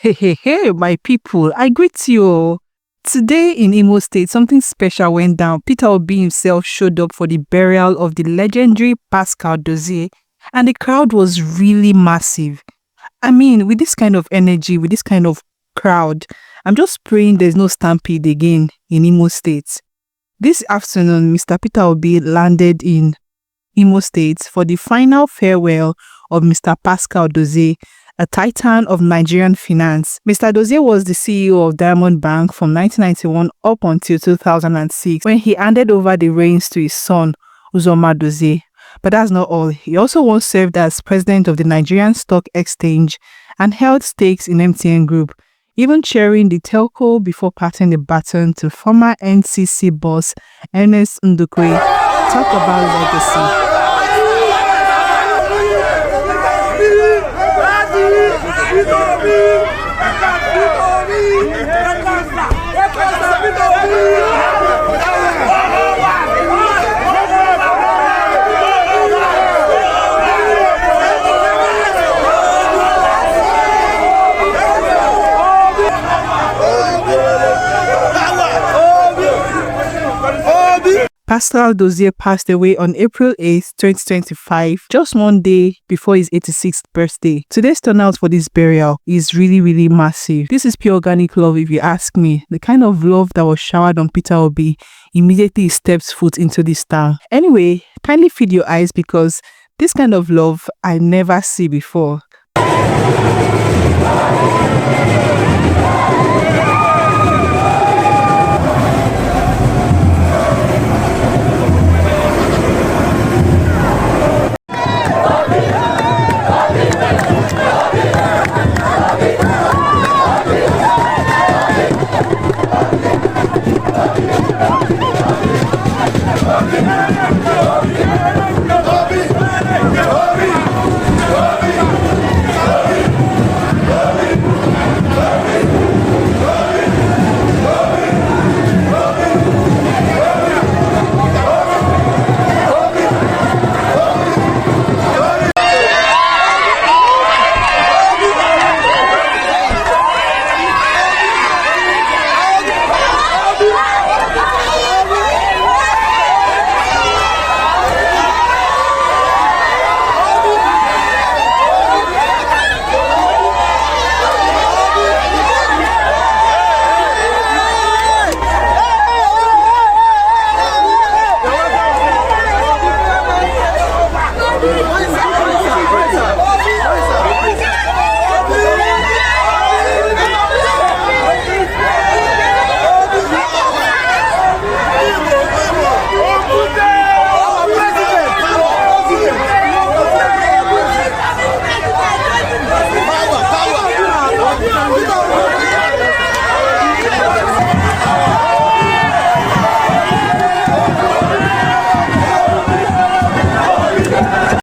Hey, my people, I greet you. Today in Imo State, something special went down. Peter Obi himself showed up for the burial of the legendary Pascal Dozie, and the crowd was really massive. I mean, with this kind of energy, with this kind of crowd, I'm just praying there's no stampede again in Imo State. This afternoon, Mr. Peter Obi landed in Imo State for the final farewell of Mr. Pascal Dozie, a titan of Nigerian finance. Mr. Dozie was the CEO of Diamond Bank from 1991 up until 2006 when he handed over the reins to his son, Uzoma Dozie. But that's not all. He also once served as president of the Nigerian Stock Exchange and held stakes in MTN Group, even chairing the telco before passing the baton to former NCC boss Ernest Ndukwe. Talk about legacy. Pascal Dozie passed away on April 8, 2025, just one day before his 86th birthday. Today's turnout for this burial is really massive. This is pure organic love if you ask me. The kind of love that was showered on Peter Obi immediately he steps foot into this town. Anyway, kindly feed your eyes because this kind of love I never see before.